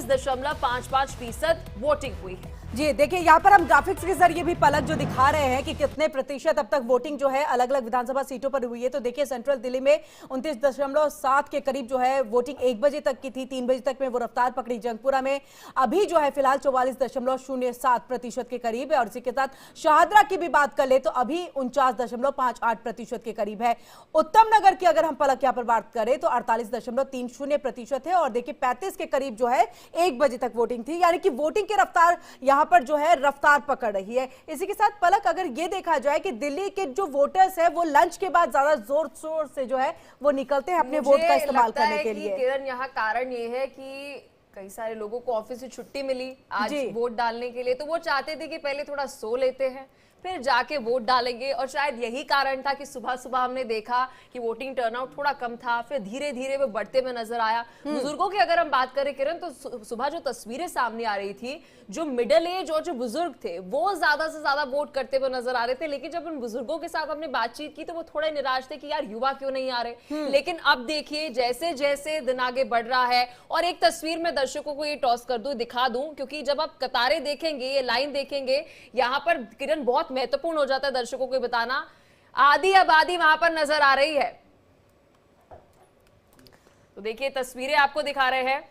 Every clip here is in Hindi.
44.55% वोटिंग हुई है। जी देखिए, यहाँ पर हम ग्राफिक्स के जरिए भी पलक जो दिखा रहे हैं कि कितने प्रतिशत अब तक वोटिंग जो है अलग अलग विधानसभा सीटों पर हुई है। तो देखिए, सेंट्रल दिल्ली में 29.7 के करीब जो है वोटिंग 1 बजे तक की थी, 3 बजे तक में वो रफ्तार पकड़ी। जंगपुरा में अभी जो है फिलहाल 44.07% के करीब है। और इसी के साथ शाहदरा की भी बात कर ले तो अभी 49.58% के करीब है। उत्तम नगर की अगर हम पलक यहाँ पर बात करें तो 48.30% है। और देखिए 35 के करीब जो है 1 बजे तक वोटिंग थी, यानी कि वोटिंग की रफ्तार यहाँ पर जो है रफ्तार पकड़ रही है। इसी के साथ पलक अगर ये देखा जाए कि दिल्ली के जो वोटर्स है वो लंच के बाद ज्यादा जोर शोर से जो है वो निकलते हैं अपने वोट का इस्तेमाल करने के लिए। किरण, यहाँ कारण ये है कि कई सारे लोगों को ऑफिस से छुट्टी मिली आज वोट डालने के लिए, तो वो चाहते थे कि पहले थोड़ा सो लेते हैं फिर जाके वोट डालेंगे। और शायद यही कारण था कि सुबह सुबह हमने देखा कि वोटिंग टर्नआउट थोड़ा कम था, फिर धीरे धीरे वो बढ़ते हुए नजर आया। बुजुर्गों की अगर हम बात करें किरण, तो सुबह जो तस्वीरें सामने आ रही थी, जो मिडिल एज और जो बुजुर्ग थे वो ज्यादा से ज्यादा वोट करते हुए नजर आ रहे थे। लेकिन जब उन बुजुर्गों के साथ हमने बातचीत की तो वो थोड़े निराश थे कि यार युवा क्यों नहीं आ रहे। लेकिन अब देखिए जैसे जैसे दिन आगे बढ़ रहा है, और एक तस्वीर में दर्शकों को ये टॉस कर दूं, दिखा दूं, क्योंकि जब आप कतारें देखेंगे, ये लाइन देखेंगे, यहाँ पर किरण बहुत महत्वपूर्ण हो जाता है दर्शकों को बताना, आधी आबादी वहां पर नजर आ रही है। तो देखिए तस्वीरें आपको दिखा रहे हैं।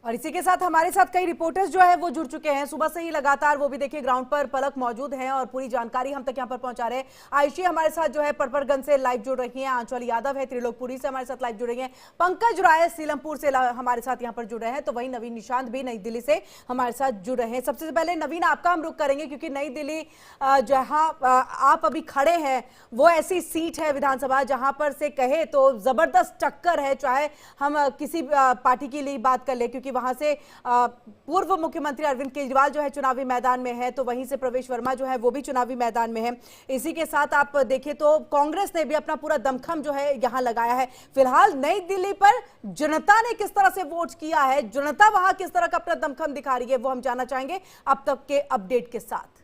और इसी के साथ हमारे साथ कई रिपोर्टर्स जो है वो जुड़ चुके हैं सुबह से ही लगातार, वो भी देखिए ग्राउंड पर पलक मौजूद हैं और पूरी जानकारी हम तक यहाँ पर पहुंचा रहे हैं। आयुषी हमारे साथ जो है पटपरगंज से लाइव जुड़ रही हैं, आंचल यादव है त्रिलोकपुरी से हमारे साथ लाइव जुड़ रही हैं, पंकज राय सीलमपुर से हमारे साथ यहाँ पर जुड़ रहे हैं, तो वही नवीन निशांत भी नई दिल्ली से हमारे साथ जुड़ रहे हैं। सबसे पहले नवीन आपका हम रुख करेंगे क्योंकि नई दिल्ली जहाँ आप अभी खड़े हैं वो ऐसी सीट है विधानसभा जहां पर से कहे तो जबरदस्त टक्कर है, चाहे हम किसी पार्टी के लिए बात कर ले, क्योंकि वहां से पूर्व मुख्यमंत्री अरविंद केजरीवाल जो है चुनावी मैदान में है, तो वहीं से प्रवेश वर्मा जो है वो भी चुनावी मैदान में है। इसी के साथ आप देखें तो कांग्रेस ने भी अपना पूरा दमखम जो है यहां लगाया है। फिलहाल नई दिल्ली पर जनता ने किस तरह से वोट किया है, जनता वहां किस तरह का अपना दमखम दिखा रही है, वो हम जानना चाहेंगे अब तक के अपडेट के साथ।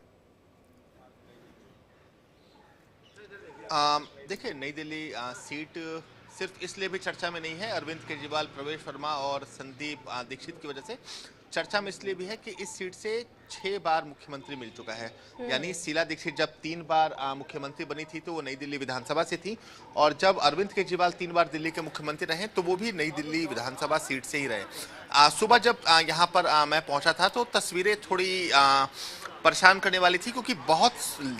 देखिए नई दिल्ली सीट सिर्फ इसलिए भी चर्चा में नहीं है, अरविंद केजरीवाल, प्रवेश वर्मा और संदीप दीक्षित की वजह से चर्चा में इसलिए भी है कि इस सीट से 6 बार मुख्यमंत्री मिल चुका है। यानी शीला दीक्षित जब 3 बार मुख्यमंत्री बनी थी तो वो नई दिल्ली विधानसभा से थी, और जब अरविंद केजरीवाल 3 बार दिल्ली के मुख्यमंत्री रहे तो वो भी नई दिल्ली विधानसभा सीट से ही रहे। सुबह जब यहाँ पर मैं पहुँचा था तो तस्वीरें थोड़ी परेशान करने वाली थी, क्योंकि बहुत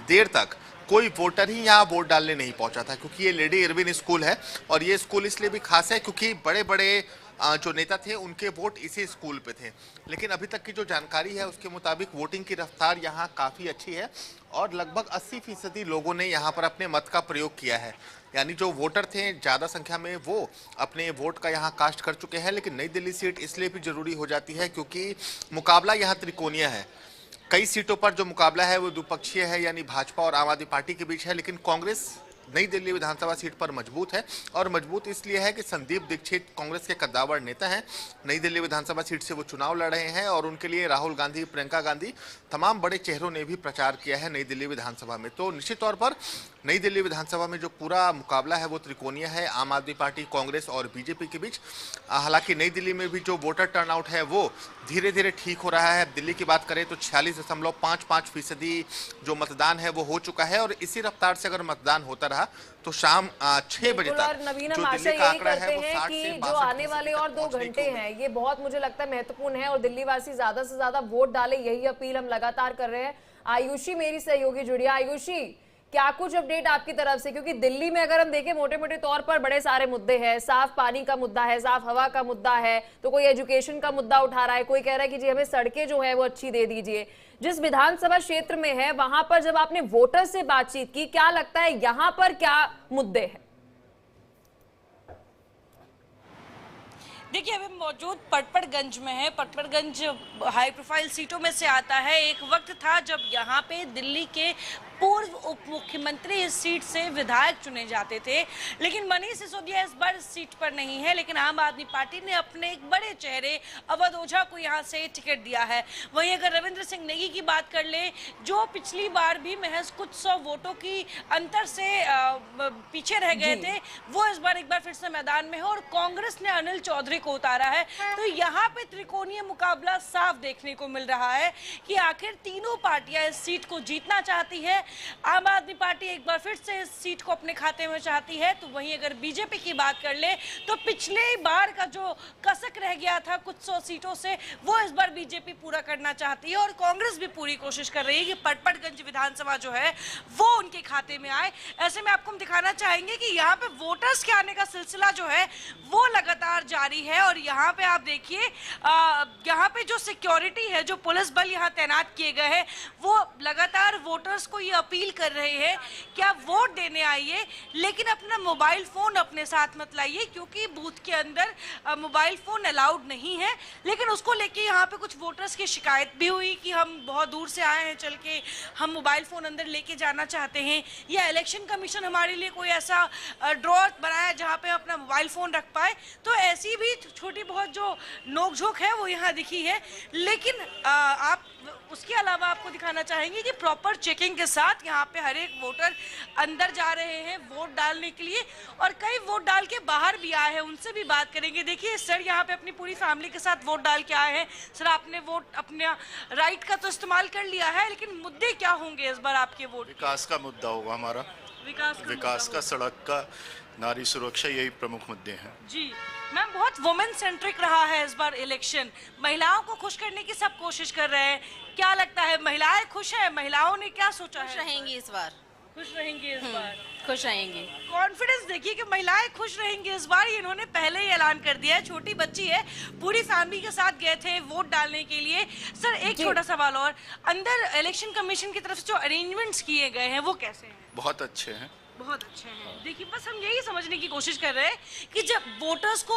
देर तक कोई वोटर ही यहाँ वोट डालने नहीं पहुंचा था, क्योंकि ये लेडी इरविन स्कूल है और ये स्कूल इसलिए भी खास है क्योंकि बड़े बड़े जो नेता थे उनके वोट इसी स्कूल पे थे। लेकिन अभी तक की जो जानकारी है उसके मुताबिक वोटिंग की रफ्तार यहाँ काफ़ी अच्छी है और लगभग 80% लोगों ने यहाँ पर अपने मत का प्रयोग किया है। यानी जो वोटर थे ज़्यादा संख्या में वो अपने वोट का यहाँ कास्ट कर चुके हैं। लेकिन नई दिल्ली सीट इसलिए भी ज़रूरी हो जाती है क्योंकि मुकाबला यहाँ त्रिकोणीय है। कई सीटों पर जो मुकाबला है वो द्विपक्षीय है, यानी भाजपा और आम आदमी पार्टी के बीच है, लेकिन कांग्रेस नई दिल्ली विधानसभा सीट पर मजबूत है। और मजबूत इसलिए है कि संदीप दीक्षित कांग्रेस के कद्दावर नेता हैं। नई दिल्ली विधानसभा सीट से वो चुनाव लड़ रहे हैं और उनके लिए राहुल गांधी, प्रियंका गांधी, तमाम बड़े चेहरों ने भी प्रचार किया है नई दिल्ली विधानसभा में। तो निश्चित तौर पर नई दिल्ली विधानसभा में जो पूरा मुकाबला है वो त्रिकोणीय है, आम आदमी पार्टी, कांग्रेस और बीजेपी के बीच। हालांकि नई दिल्ली में भी जो वोटर टर्नआउट है वो धीरे धीरे ठीक हो रहा है। दिल्ली की बात करें तो 46.55% जो मतदान है वो हो चुका है, और इसी रफ्तार से अगर मतदान होता रहा तो शाम 6 बजे तक नवीन जो हम दिल्ली आशा का यही आंकड़ा करते है वो 60 हैं से कि जो आने वाले और 2 घंटे हैं ये बहुत मुझे लगता है महत्वपूर्ण है और दिल्ली वासी ज्यादा से ज्यादा वोट डाले, यही अपील हम लगातार कर रहे हैं। आयुषी मेरी सहयोगी जुड़ी है। आयुषी, क्या कुछ अपडेट आपकी तरफ से, क्योंकि दिल्ली में अगर हम देखें मोटे मोटे तौर पर बड़े सारे मुद्दे हैं, साफ पानी का मुद्दा है, साफ हवा का मुद्दा है, तो कोई एजुकेशन का मुद्दा उठा रहा है, कोई कह रहा है कि जी हमें सड़कें जो है वो अच्छी दे दीजिए। जिस विधानसभा क्षेत्र में है वहां पर जब आपने वोटर से बातचीत की, क्या लगता है यहाँ पर क्या मुद्दे हैं? देखिए अभी मौजूद पटपरगंज में है। पटपरगंज हाई प्रोफाइल सीटों में से आता है। एक वक्त था जब यहाँ पे दिल्ली के पूर्व उप मुख्यमंत्री इस सीट से विधायक चुने जाते थे। लेकिन मनीष सिसोदिया इस बार इस सीट पर नहीं है, लेकिन आम आदमी पार्टी ने अपने एक बड़े चेहरे अवध ओझा को यहाँ से टिकट दिया है। वहीं अगर रविंद्र सिंह नेगी की बात कर ले, जो पिछली बार भी महज कुछ 100 वोटों की अंतर से पीछे रह गए थे, वो इस बार एक बार फिर से मैदान में है और कांग्रेस ने अनिल चौधरी को उतारा है। तो यहाँ पे त्रिकोणीय मुकाबला साफ देखने को मिल रहा है कि आखिर तीनों पार्टियां इस सीट को जीतना चाहती है। आम आदमी पार्टी एक बार फिर से इस सीट को अपने खाते में चाहती है। तो वहीं अगर बीजेपी की बात कर ले तो पिछले बार का जो कसक रह गया था कुछ 100 सीटों से, वो इस बार बीजेपी पूरा करना चाहती है और कांग्रेस भी पूरी कोशिश कर रही है कि पटपड़गंज विधानसभा जो है वो उनके खाते में आए। ऐसे में आपको हम दिखाना चाहेंगे कि यहाँ पे वोटर्स के आने का सिलसिला जो है वो लगातार जारी है। और यहाँ पे आप देखिए, यहाँ पे जो सिक्योरिटी है, जो पुलिस बल यहाँ तैनात किए गए हैं, वो लगातार वोटर्स को ये अपील कर रहे हैं कि आप वोट देने आइए, लेकिन अपना मोबाइल फोन अपने साथ मत लाइए, क्योंकि बूथ के अंदर मोबाइल फोन अलाउड नहीं है। लेकिन उसको लेके यहाँ पे कुछ वोटर्स की शिकायत भी हुई कि हम बहुत दूर से आए हैं, चल के हम मोबाइल फोन अंदर लेके जाना चाहते हैं, या इलेक्शन कमीशन हमारे लिए कोई ऐसा ड्रॉर बनाया जहाँ पे अपना मोबाइल फोन रख पाए। तो ऐसी भी छोटी बहुत जो नोकझोंक है वो यहाँ दिखी है। लेकिन आप उसके अलावा आपको दिखाना चाहेंगे कि प्रॉपर चेकिंग के साथ यहाँ पे हर एक वोटर अंदर जा रहे हैं वोट डालने के लिए, और कई वोट डाल के बाहर भी आए हैं, उनसे भी बात करेंगे। देखिए सर, यहाँ पे अपनी पूरी फैमिली के साथ वोट डाल के आए हैं। सर, आपने वोट अपने राइट का तो इस्तेमाल कर लिया है, लेकिन मुद्दे क्या होंगे इस बार आपके वोट? विकास का मुद्दा होगा हमारा, विकास का, सड़क का, नारी सुरक्षा, यही प्रमुख मुद्दे हैं जी। मैम, बहुत वुमेन सेंट्रिक रहा है इस बार इलेक्शन, महिलाओं को खुश करने की सब कोशिश कर रहे हैं। क्या लगता है, महिलाएं खुश हैं? महिलाओं ने क्या सोचा है? खुश रहेंगी इस बार, खुश रहेंगी इस बार, खुश रहेंगी। कॉन्फिडेंस देखिए कि महिलाएं खुश रहेंगी इस बार, ये इन्होंने पहले ही ऐलान कर दिया है। छोटी बच्ची है, पूरी फैमिली के साथ गए थे वोट डालने के लिए। सर, एक छोटा सवाल और, अंदर इलेक्शन कमीशन की तरफ से जो अरेंजमेंट्स किए गए हैं वो कैसे हैं? बहुत अच्छे हैं, बहुत अच्छे हैं। देखिए, बस हम यही समझने की कोशिश कर रहे हैं कि जब वोटर्स को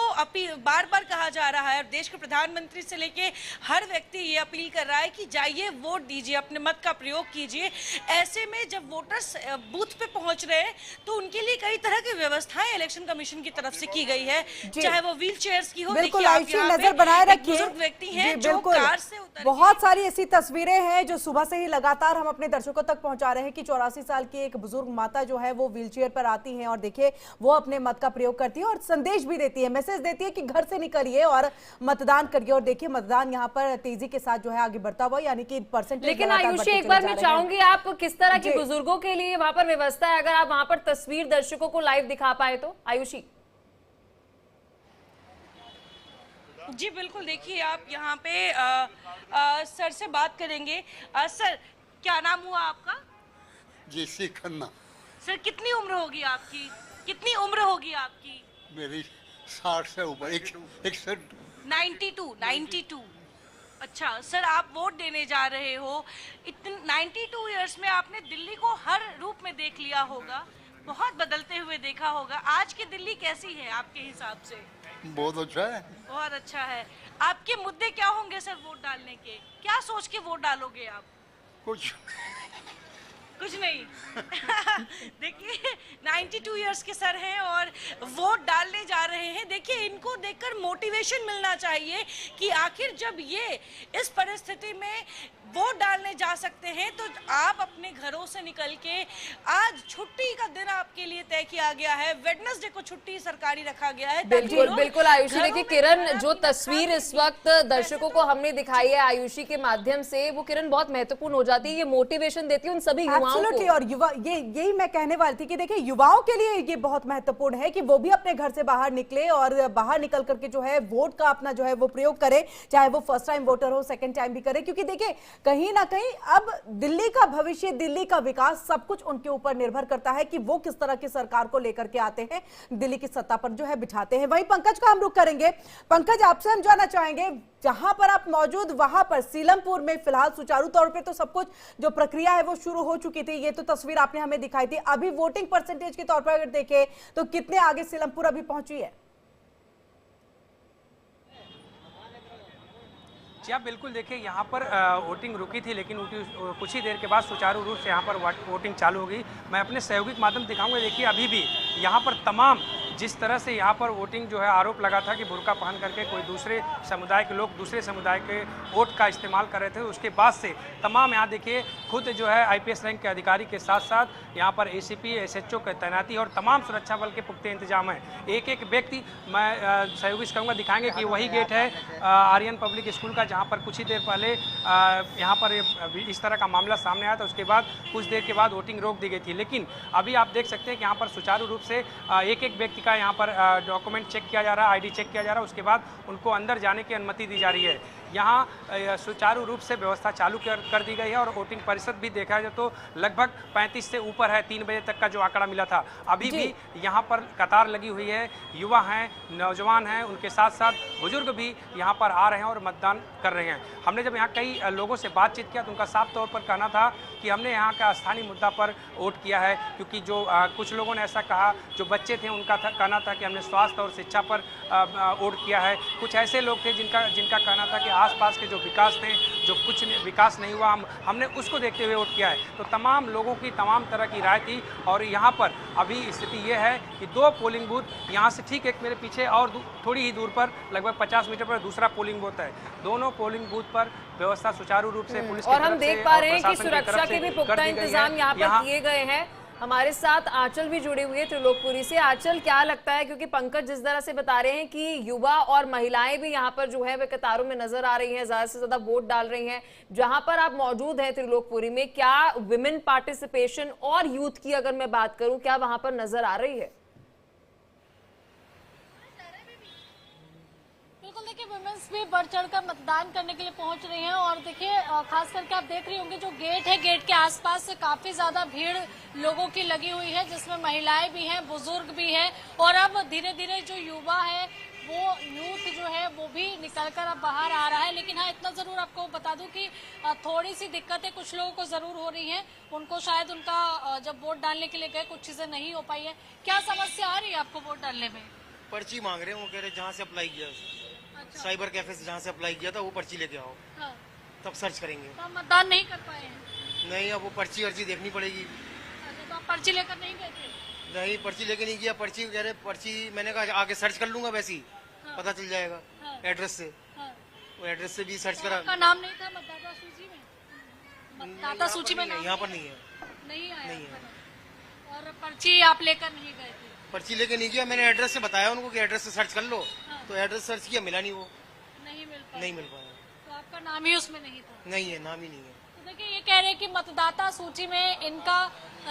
बार बार कहा जा रहा है, और देश के प्रधानमंत्री से लेके हर व्यक्ति ये अपील कर रहा है कि जाइए वोट दीजिए, अपने मत का प्रयोग कीजिए। ऐसे में जब वोटर्स बूथ पे पहुंच रहे हैं तो उनके लिए कई तरह की व्यवस्थाएं इलेक्शन कमीशन की तरफ से की गई है, चाहे वो व्हील चेयर्स की हो। बिल्कुल, नजर बनाए रखिए। बुजुर्ग व्यक्ति हैं जो कार से उतर, बहुत सारी ऐसी तस्वीरें हैं जो सुबह से ही लगातार हम अपने दर्शकों तक पहुंचा रहे हैं कि 84 साल की एक बुजुर्ग माता जो है वो व्हीलचेयर पर आती हैं और देखिए वो अपने मत का प्रयोग करती है और संदेश भी देती है, मैसेज देती है कि घर से निकलिए और मतदान करिए। और देखिए मतदान यहाँ पर तेजी के साथ जो है आगे बढ़ता हुआ, यानी कि परसेंटेज। लेकिन आयुषी, एक बार मैं चाहूंगी, आप किस तरह की बुजुर्गों के लिए वहां पर व्यवस्था है, अगर आप वहां पर तस्वीर दर्शकों को लाइव दिखा पाए तो? आयुषी जी बिल्कुल, देखिए आप यहाँ पे सर से बात करेंगे। सर, क्या नाम हुआ आपका? जेसी खन्ना। सर, कितनी उम्र होगी आपकी? कितनी उम्र होगी आपकी? मेरी 60 से ऊपर, 92। अच्छा सर, आप वोट देने जा रहे हो, 92 इयर्स में आपने दिल्ली को हर रूप में देख लिया होगा, बहुत बदलते हुए देखा होगा। आज की दिल्ली कैसी है आपके हिसाब से? बहुत अच्छा है। बहुत अच्छा है। आपके मुद्दे क्या होंगे सर वोट डालने के? क्या सोच के वोट डालोगे आप? कुछ नहीं। देखिए 92 इयर्स के सर हैं और वोट डालने जा रहे हैं। देखिए, इनको देखकर मोटिवेशन मिलना चाहिए कि आखिर जब ये इस परिस्थिति में वोट डालने जा सकते हैं तो आप अपने घरों से निकल के, आज छुट्टी का दिन आपके लिए तय किया गया है, वेडनेसडे को छुट्टी सरकारी रखा गया है। बिल्कुल आयुषी, देखिए किरण, जो तस्वीर इस वक्त दर्शकों को हमने दिखाई है आयुषी के माध्यम से, वो किरण बहुत महत्वपूर्ण हो जाती है, ये मोटिवेशन देती है उन सभी युवाओं को। और युवा, यही मैं कहने वाली थी कि देखिए युवाओं के लिए ये बहुत महत्वपूर्ण है कि वो भी अपने घर से बाहर निकले और बाहर निकल करके जो है वोट का अपना जो है वो प्रयोग करे, चाहे वो फर्स्ट टाइम वोटर हो, सेकंड टाइम भी करे, क्योंकि देखिए कहीं ना कहीं अब दिल्ली का भविष्य, दिल्ली का विकास सब कुछ उनके ऊपर निर्भर करता है कि वो किस तरह की सरकार को लेकर के आते हैं, दिल्ली की सत्ता पर जो है बिठाते हैं। वहीं पंकज का हम रुख करेंगे। पंकज, आपसे हम जानना चाहेंगे, जहां पर आप मौजूद वहां पर सीलमपुर में फिलहाल सुचारू तौर पे तो सब कुछ जो प्रक्रिया है वो शुरू हो चुकी थी, ये तो तस्वीर आपने हमें दिखाई थी। अभी वोटिंग परसेंटेज के तौर पर अगर देखें तो कितने आगे सीलमपुर अभी पहुंची है? जी आप बिल्कुल देखिए, यहाँ पर वोटिंग रुकी थी, लेकिन कुछ ही देर के बाद सुचारू रूप से यहाँ पर वोटिंग चालू हो गई। मैं अपने सहयोगी के माध्यम दिखाऊंगा। देखिए अभी भी यहाँ पर तमाम जिस तरह से यहाँ पर वोटिंग जो है, आरोप लगा था कि बुर्का पहन करके कोई दूसरे समुदाय के लोग दूसरे समुदाय के वोट का इस्तेमाल कर रहे थे। उसके बाद से तमाम यहाँ देखिए खुद जो है IPS रैंक के अधिकारी के साथ साथ यहाँ पर ACP SHO की तैनाती और तमाम सुरक्षा बल के पुख्ते इंतजाम है। एक एक व्यक्ति मैं सहयोगी से कहूँगा दिखाएंगे कि वही गेट है आर्यन पब्लिक स्कूल का, जहाँ पर कुछ ही देर पहले यहाँ पर इस तरह का मामला सामने आया था। उसके बाद कुछ देर के बाद वोटिंग रोक दी गई थी, लेकिन अभी आप देख सकते हैं कि यहाँ पर सुचारू रूप से एक एक व्यक्ति का यहाँ पर डॉक्यूमेंट चेक किया जा रहा है, ID चेक किया जा रहा है। उसके बाद उनको अंदर जाने की अनुमति दी जा रही है। यहाँ सुचारू रूप से व्यवस्था चालू कर दी गई है और वोटिंग प्रतिशत भी देखा जाए तो लगभग 35 से ऊपर है। 3 बजे तक का जो आंकड़ा मिला था। अभी भी यहाँ पर कतार लगी हुई है, युवा हैं, नौजवान हैं, उनके साथ साथ बुजुर्ग भी यहाँ पर आ रहे हैं और मतदान कर रहे हैं। हमने जब यहाँ कई लोगों से बातचीत किया तो उनका साफ तौर पर कहना था कि हमने यहाँ का स्थानीय मुद्दा पर वोट किया है, क्योंकि जो कुछ लोगों ने ऐसा कहा, जो बच्चे थे उनका कहना था कि हमने स्वास्थ्य और शिक्षा पर वोट किया है। कुछ ऐसे लोग थे जिनका कहना था कि आसपास के जो विकास थे, जो कुछ विकास नहीं हुआ, हमने उसको देखते हुए वोट किया है। तो तमाम लोगों की तमाम तरह की राय थी। और यहाँ पर अभी स्थिति ये है कि 2 पोलिंग बूथ यहाँ से ठीक एक मेरे पीछे और थोड़ी ही दूर पर लगभग 50 मीटर पर दूसरा पोलिंग बूथ है। दोनों पोलिंग बूथ पर व्यवस्था सुचारू रूप से पुलिस और हम देख पा रहे हैं कि सुरक्षा के भी पुख्ता इंतजाम यहाँ पर किए गए हैं। हमारे साथ आंचल भी जुड़ी हुई है त्रिलोकपुरी से। आंचल, क्या लगता है, क्योंकि पंकज जिस तरह से बता रहे हैं कि युवा और महिलाएं भी यहाँ पर जो है वे कतारों में नजर आ रही हैं, ज्यादा से ज्यादा वोट डाल रही हैं, जहां पर आप मौजूद हैं त्रिलोकपुरी में, क्या विमेन पार्टिसिपेशन और यूथ की अगर मैं बात करूं, क्या वहां पर नजर आ रही है? देखिए वुमेन्स भी बढ़ चढ़कर मतदान करने के लिए पहुंच रही हैं। और देखिए खास करके आप देख रही होंगे जो गेट है, गेट के आसपास से काफी ज्यादा भीड़ लोगों की लगी हुई है, जिसमें महिलाएं भी हैं, बुजुर्ग भी हैं। और अब धीरे धीरे जो युवा है, वो यूथ जो है वो भी निकलकर अब बाहर आ रहा है। लेकिन हाँ, इतना जरूर आपको बता दूं कि थोड़ी सी दिक्कतें कुछ लोगों को जरूर हो रही हैं। उनको शायद उनका जब वोट डालने के लिए गए कुछ चीजें नहीं हो पाई है। क्या समस्या आ रही है आपको वोट डालने में? पर्ची मांग रहे हैं, वो कह रहे जहाँ से अप्लाई किया, साइबर कैफे से जहाँ से अप्लाई किया था वो पर्ची लेके आओ। हाँ। तब सर्च करेंगे। तो मतदान नहीं कर पाए हैं? नहीं, अब वो पर्ची अर्ची देखनी पड़ेगी। अच्छा, तो आप पर्ची लेकर नहीं गए थे? नहीं, पर्ची लेके नहीं गया। पर्ची कह रहे, पर्ची मैंने कहा आगे सर्च कर लूंगा, वैसे ही हाँ। पता चल जाएगा हाँ। एड्रेस से हाँ। वो एड्रेस से भी सर्च करा। आपका नाम नहीं था मतदाता सूची में? मतदाता सूची में यहाँ पर नहीं है। नहीं आया? नहीं है। और पर्ची आप लेकर नहीं गए थे? पर्ची लेके नहीं गया, मैंने एड्रेस से बताया उनको कि एड्रेस से सर्च कर लो। तो एड्रेस सर्च किया, मिला नहीं, वो नहीं मिल पाया। तो आपका नाम ही उसमें नहीं था? नहीं है, नाम ही नहीं है। तो देखिए ये कह रहे हैं कि मतदाता सूची में इनका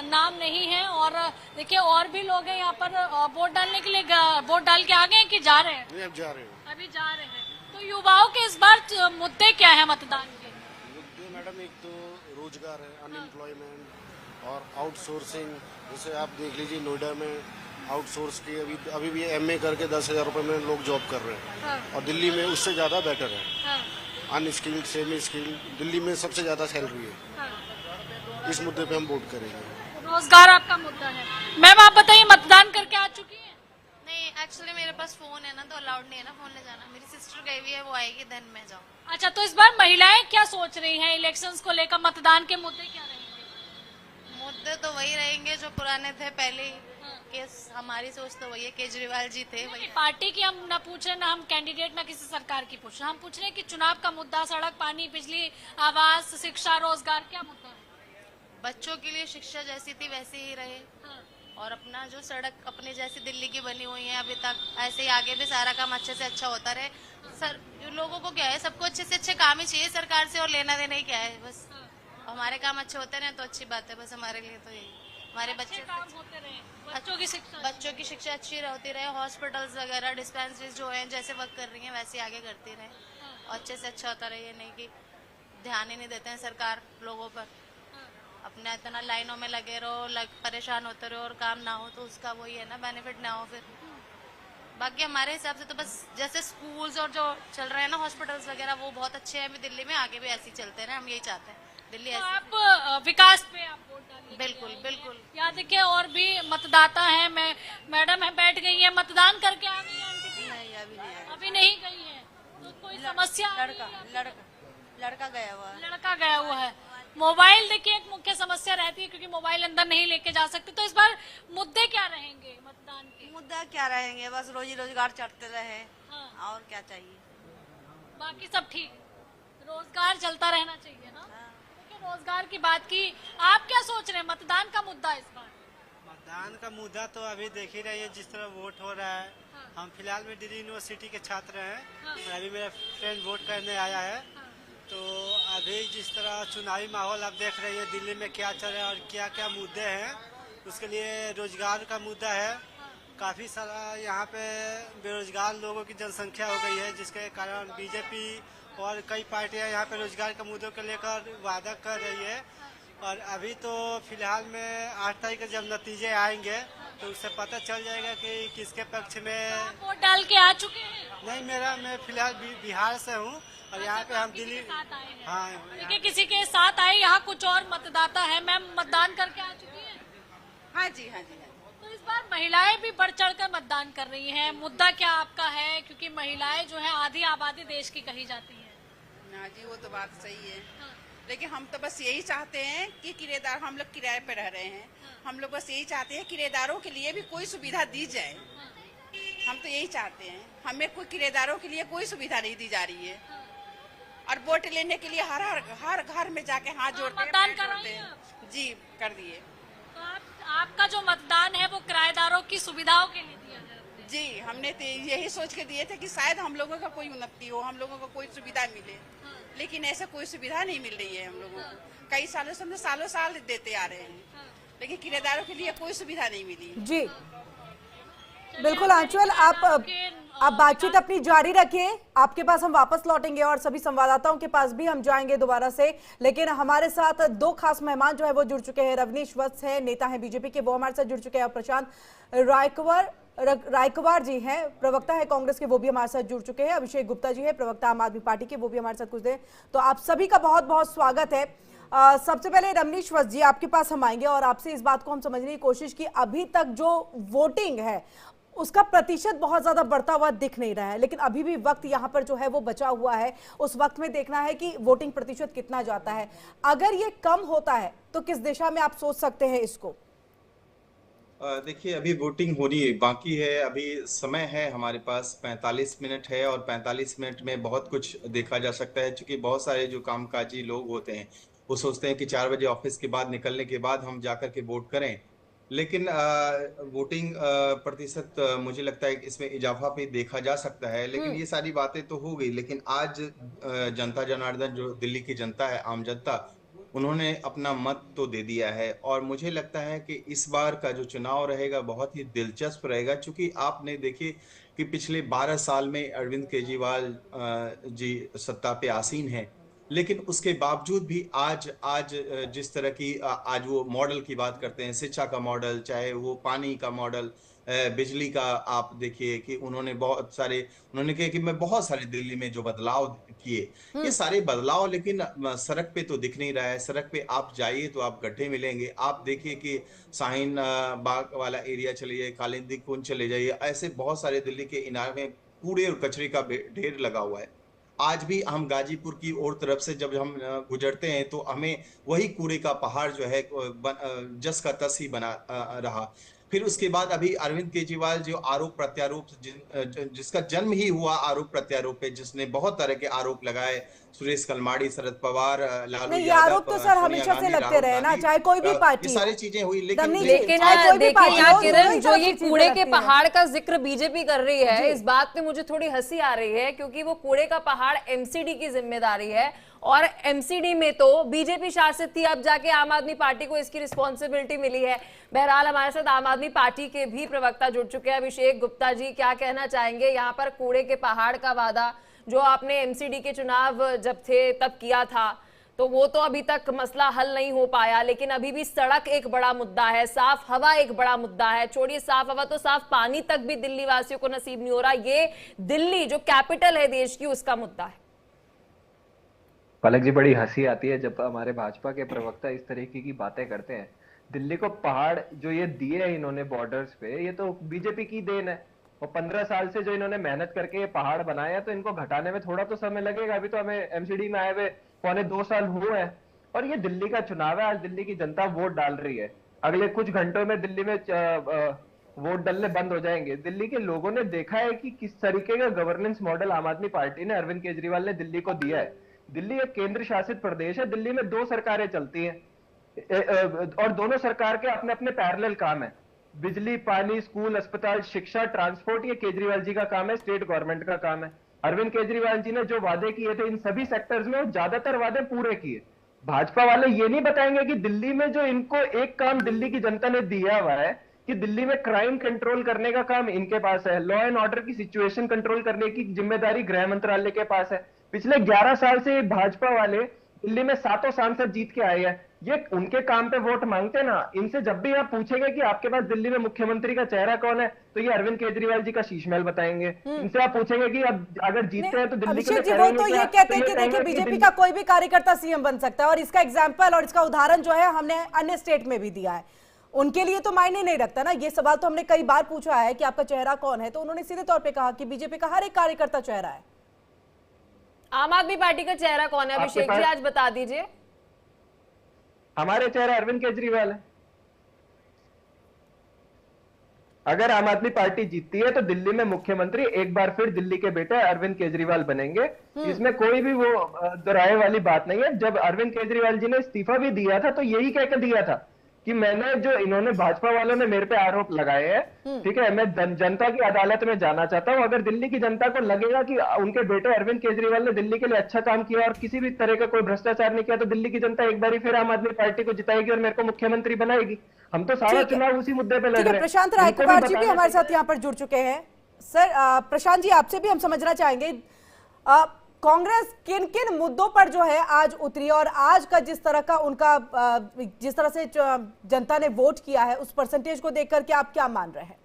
नाम नहीं है। और देखिए और भी लोग हैं यहाँ पर वोट डालने के लिए, वोट डाल के आ गए हैं कि जा रहे हैं? अब जा रहे हैं। अभी जा रहे हैं। तो युवाओं के इस बार मुद्दे क्या है मतदान के? मुद्दे मैडम एक तो रोजगार है, अनएम्प्लॉयमेंट और आउटसोर्सिंग। जैसे आप देख लीजिए नोएडा में आउटसोर्स की अभी भी MA करके 10,000 रुपये में लोग जॉब कर रहे हैं। हाँ। और दिल्ली में उससे ज़्यादा बेटर है। हाँ। अनस्किल्ड, सेमी स्किल्ड, दिल्ली में सबसे ज़्यादा सैलरी है। हाँ। इस मुद्दे पे हम वोट करेंगे। रोजगार आपका मुद्दा है। मैम आप बताइए, मतदान करके आ चुकी हैं? नहीं, एक्चुअली मेरे पास फोन है ना, तो अलाउड नहीं है ना फोन ले जाना। मेरी सिस्टर गई हुई है, वो आएगी देन मैं जाऊँ। अच्छा, तो इस बार महिलाएं क्या सोच रही हैं इलेक्शंस को लेकर? मतदान के मुद्दे क्या रहेंगे? मुद्दे तो वही रहेंगे जो पुराने थे पहले ही। हमारी सोच तो वही है, केजरीवाल जी थे वही। पार्टी की हम ना पूछ रहे, ना हम कैंडिडेट, ना किसी सरकार की पूछ रहे, हम पूछ रहे हैं कि चुनाव का मुद्दा, सड़क, पानी, बिजली, आवास, शिक्षा, रोजगार, क्या मुद्दा है? बच्चों के लिए शिक्षा जैसी थी वैसी ही रहे। हाँ। और अपना जो सड़क अपने जैसी दिल्ली की बनी हुई है अभी तक, ऐसे ही आगे भी सारा काम अच्छे से अच्छा होता रहे। सर लोगों को क्या है, सबको अच्छे से अच्छे काम ही चाहिए सरकार से, और लेना देना ही क्या है बस। हमारे काम अच्छे होते रहे तो अच्छी बात है बस हमारे लिए। तो यही हमारे बच्चे काम होते रहे, बच्चों की शिक्षा अच्छी होती रहे, हॉस्पिटल्स वगैरह, डिस्पेंसरीज जो हैं जैसे वर्क कर रही हैं वैसे आगे करती रहे, और अच्छे से अच्छा होता रहे। ये नहीं कि ध्यान ही नहीं देते हैं सरकार लोगों पर। अपने इतना लाइनों में लगे रहो, परेशान होते रहो और काम ना हो तो उसका वही है ना, बेनिफिट ना हो फिर। बाकी हमारे हिसाब से तो बस जैसे स्कूल्स और जो चल रहे हैं ना हॉस्पिटल्स वगैरह, वो बहुत अच्छे हैं अभी दिल्ली में, आगे भी ऐसे ही चलते रहे, हम यही चाहते हैं। दिल्ली तो आप विकास पे आप वोट डालिए? बिल्कुल बिल्कुल। यहाँ देखिए और भी मतदाता हैं, मैडम है बैठ गई है, मतदान करके आ गई है? नहीं, अभी नहीं गई है। तो कोई समस्या समस्या लड़का गया हुआ है। लड़का गया हुआ है। मोबाइल देखिए एक मुख्य समस्या रहती है क्योंकि मोबाइल अंदर नहीं लेके जा सकते, तो इस बार मुद्दे क्या रहेंगे मतदान के? मुद्दा क्या रहेंगे, बस रोजी रोजगार चढ़ते रहे। हाँ। और क्या चाहिए, बाकी सब ठीक, रोजगार चलता रहना चाहिए ना। देखिए रोजगार की बात की, आप क्या सोच रहे हैं मतदान का मुद्दा इस बार? मतदान का मुद्दा तो अभी देख ही रही है जिस तरह वोट हो रहा है। हम फिलहाल में दिल्ली यूनिवर्सिटी के छात्र हैं और अभी मेरा फ्रेंड वोट करने आया है। तो अभी जिस तरह चुनावी माहौल आप देख रही है दिल्ली में क्या चल रहा है और क्या क्या मुद्दे हैं, उसके लिए रोजगार का मुद्दा है। काफ़ी सारा यहाँ पे बेरोजगार लोगों की जनसंख्या हो गई है, जिसके कारण बीजेपी और कई पार्टियाँ यहाँ पे रोजगार के मुद्दों को लेकर वादा कर रही है। और अभी तो फिलहाल में 8 तारीख को जब नतीजे आएंगे तो उससे पता चल जाएगा कि किसके पक्ष में। वोट डाल के आ चुके हैं? नहीं, मैं फिलहाल बिहार से हूँ और यहाँ पे हम दिल्ली। हाँ, देखिए किसी के साथ आए, यहाँ कुछ और मतदाता है। मैम मतदान करके आ चुकी है? हाँ जी, हाँ जी। तो इस बार महिलाएं भी बढ़ चढ़कर मतदान कर रही हैं, मुद्दा क्या आपका है? क्योंकि महिलाएं जो है आधी आबादी देश की कही जाती है। हाँ जी, वो तो बात सही है। लेकिन हम तो बस यही चाहते हैं कि किराएदार, हम लोग किराए पे रह रहे हैं, हम लोग बस यही चाहते हैं किराएदारों के लिए भी कोई सुविधा दी जाए। हम तो यही चाहते हैं, हमें कोई किराएदारों के लिए कोई सुविधा नहीं दी जा रही है। और वोट लेने के लिए हर घर में जाके हाथ जोड़ते हैं, मतदान कराइए आप? जी कर दिए। तो आपका जो मतदान है वो किराएदारों की सुविधाओं के लिए दिया जाए? जी, हमने तो यही सोच के दिए थे कि शायद हम लोगों का कोई उन्नति हो, हम लोगों को कोई सुविधा मिले। लेकिन ऐसा कोई सुविधा नहीं मिल रही है हम लोगों को। कई सालों से हम सालों साल देते आ रहे हैं, लेकिन किराएदारों के लिए कोई सुविधा नहीं मिली। जी बिल्कुल आंचल, आप बातचीत अपनी जारी रखिए, आपके पास हम वापस लौटेंगे और सभी संवाददाताओं के पास भी हम जाएंगे दोबारा से। लेकिन हमारे साथ दो खास मेहमान जो है वो जुड़ चुके हैं। रवनीश वत्स है, नेता हैं बीजेपी के, वो हमारे साथ जुड़ चुके हैं। और प्रशांत रायकवार जी हैं, प्रवक्ता है कांग्रेस के, वो भी हमारे साथ जुड़ चुके हैं। अभिषेक गुप्ता जी है, प्रवक्ता आम आदमी पार्टी के, वो भी हमारे साथ कुछ देर। तो आप सभी का बहुत बहुत स्वागत है। सबसे पहले रवनीश वत्स जी, आपके पास हम आएंगे और आपसे इस बात को हम समझने की कोशिश की। अभी तक जो वोटिंग है उसका प्रतिशत बहुत ज्यादा बढ़ता हुआ दिख नहीं रहा है, लेकिन अभी भी वक्त यहाँ पर जो है वो बचा हुआ है। उस वक्त में देखना है कि वोटिंग प्रतिशत कितना जाता है। अगर ये कम होता है तो किस दिशा में आप सोच सकते हैं इसको? देखिए, अभी वोटिंग होनी बाकी है, अभी समय है हमारे पास 45 मिनट है और 45 मिनट में बहुत कुछ देखा जा सकता है। क्योंकि बहुत सारे जो कामकाजी लोग होते हैं वो सोचते हैं कि 4 बजे ऑफिस के बाद निकलने के बाद हम जाकर के वोट करें, लेकिन वोटिंग प्रतिशत मुझे लगता है कि इसमें इजाफा भी देखा जा सकता है। लेकिन ये सारी बातें तो हो गई, लेकिन आज जनता जनार्दन, जो दिल्ली की जनता है, आम जनता, उन्होंने अपना मत तो दे दिया है। और मुझे लगता है कि इस बार का जो चुनाव रहेगा बहुत ही दिलचस्प रहेगा। क्योंकि आपने देखिए कि पिछले 12 साल में अरविंद केजरीवाल जी सत्ता पे आसीन हैं, लेकिन उसके बावजूद भी आज जिस तरह की आज वो मॉडल की बात करते हैं, शिक्षा का मॉडल, चाहे वो पानी का मॉडल, बिजली का, आप देखिए कि उन्होंने कहा कि मैं बहुत सारे दिल्ली में जो बदलाव किए, ये सारे बदलाव, लेकिन सड़क पे तो दिख नहीं रहा है। सड़क पे आप जाइए तो आप गड्ढे मिलेंगे। आप देखिए कि शाहीन बाग वाला एरिया चले जाइए, कालिंदी कुंज चले जाइए, ऐसे बहुत सारे दिल्ली के इनारे में कूड़े और कचरे का ढेर लगा हुआ है। आज भी हम गाजीपुर की ओर तरफ से जब हम गुजरते हैं तो हमें वही कूड़े का पहाड़ जो है जस का तस ही बना रहा। फिर उसके बाद अभी अरविंद केजरीवाल जो आरोप प्रत्यारोप, जिसका जन्म ही हुआ आरोप प्रत्यारोप पे, जिसने बहुत तरह के आरोप लगाए, सुरेश कलमाड़ी, शरद पवार, लालू यादव, आरोप तो सर हमेशा से लगते रहे ना, चाहे कोई भी पार्टी, ये सारी चीजें हुई। लेकिन देखिए किरण, जो ये कूड़े के पहाड़ का जिक्र बीजेपी कर रही है, इस बात पे मुझे थोड़ी हंसी आ रही है, क्योंकि वो कूड़े का पहाड़ एमसीडी की जिम्मेदारी है और एमसीडी में तो बीजेपी शासित थी, अब जाके आम आदमी पार्टी को इसकी रिस्पॉन्सिबिलिटी मिली है। बहरहाल हमारे साथ आम आदमी पार्टी के भी प्रवक्ता जुड़ चुके हैं। अभिषेक गुप्ता जी, क्या कहना चाहेंगे? यहाँ पर कूड़े के पहाड़ का वादा जो आपने एमसीडी के चुनाव जब थे तब किया था, तो वो तो अभी तक मसला हल नहीं हो पाया, लेकिन अभी भी सड़क एक बड़ा मुद्दा है, साफ हवा एक बड़ा मुद्दा है। छोड़िए साफ हवा, तो साफ पानी तक भी दिल्ली वासियों को नसीब नहीं हो रहा। ये दिल्ली जो कैपिटल है देश की, उसका मुद्दा है। पलक जी, बड़ी हंसी आती है जब हमारे भाजपा के प्रवक्ता इस तरीके की बातें करते हैं। दिल्ली को पहाड़ जो ये दिए हैं इन्होंने बॉर्डर्स पे, ये तो बीजेपी की देन है। और 15 साल से जो इन्होंने मेहनत करके ये पहाड़ बनाए हैं, तो इनको घटाने में थोड़ा तो समय लगेगा। अभी तो हमें एमसीडी में आए हुए 1.25 साल हुए हैं, और ये दिल्ली का चुनाव है, आज दिल्ली की जनता वोट डाल रही है। अगले कुछ घंटों में दिल्ली में वोट डालने बंद हो जाएंगे। दिल्ली के लोगों ने देखा है कि किस तरीके का गवर्नेंस मॉडल आम आदमी पार्टी ने, अरविंद केजरीवाल ने दिल्ली को दिया है। दिल्ली एक केंद्र शासित प्रदेश है, दिल्ली में 2 सरकारें चलती हैं और दोनों सरकार के अपने अपने पैरेलल काम है। बिजली, पानी, स्कूल, अस्पताल, शिक्षा, ट्रांसपोर्ट, ये केजरीवाल जी का काम है, स्टेट गवर्नमेंट का काम है। अरविंद केजरीवाल जी ने जो वादे किए थे इन सभी सेक्टर्स में, ज्यादातर वादे पूरे किए। भाजपा वाले ये नहीं बताएंगे कि दिल्ली में जो इनको एक काम दिल्ली की जनता ने दिया हुआ है कि दिल्ली में क्राइम कंट्रोल करने का काम इनके पास है, लॉ एंड ऑर्डर की सिचुएशन कंट्रोल करने की जिम्मेदारी गृह मंत्रालय के पास है। पिछले 11 साल से भाजपा वाले दिल्ली में 7 सांसद जीत के आए हैं, ये उनके काम पे वोट मांगते ना। इनसे जब भी आप पूछेंगे कि आपके पास दिल्ली में मुख्यमंत्री का चेहरा कौन है, तो ये अरविंद केजरीवाल जी का शीश महल बताएंगे। इनसे आप पूछेंगे कि अब अगर जीतते हैं तो दिल्ली के लिए वो तो ये कहते हैं कि देखिए बीजेपी का कोई भी कार्यकर्ता सीएम बन सकता है, और इसका एग्जाम्पल और इसका उदाहरण जो है हमने अन्य स्टेट में भी दिया है। उनके लिए तो मायने नहीं रखता ना। ये सवाल तो हमने कई बार पूछा है कि आपका चेहरा कौन है, तो उन्होंने सीधे तौर पे कहा कि बीजेपी का हर एक कार्यकर्ता चेहरा है। आम आदमी पार्टी का चेहरा कौन है अभिषेक जी, आज बता दीजिए। हमारे चेहरा अरविंद केजरीवाल है। अगर आम आदमी पार्टी जीतती है तो दिल्ली में मुख्यमंत्री एक बार फिर दिल्ली के बेटे अरविंद केजरीवाल बनेंगे। इसमें कोई भी वो दोहराए वाली बात नहीं है। जब अरविंद केजरीवाल जी ने इस्तीफा भी दिया था तो यही कहकर दिया था कि मैंने जो इन्होंने भाजपा वालों ने मेरे पे आरोप लगाए हैं, ठीक है, मैं जनता की अदालत में जाना चाहता हूं। अगर दिल्ली की जनता को लगेगा कि उनके बेटे अरविंद केजरीवाल ने दिल्ली के लिए अच्छा काम किया और किसी भी तरह का कोई भ्रष्टाचार नहीं किया, तो दिल्ली की जनता एक बार फिर आम आदमी पार्टी को जिताएगी और मेरे को मुख्यमंत्री बनाएगी। हम तो सारा चुनाव उसी मुद्दे पे लड़ रहे हैं। प्रशांत रायकुमार जी भी हमारे साथ यहाँ पर जुड़ चुके हैं। सर प्रशांत जी, आपसे भी हम समझना चाहेंगे कांग्रेस किन किन मुद्दों पर जो है आज उतरी, और आज का जिस तरह का उनका जिस तरह से जनता ने वोट किया है उस परसेंटेज को देखकर के आप क्या मान रहे हैं?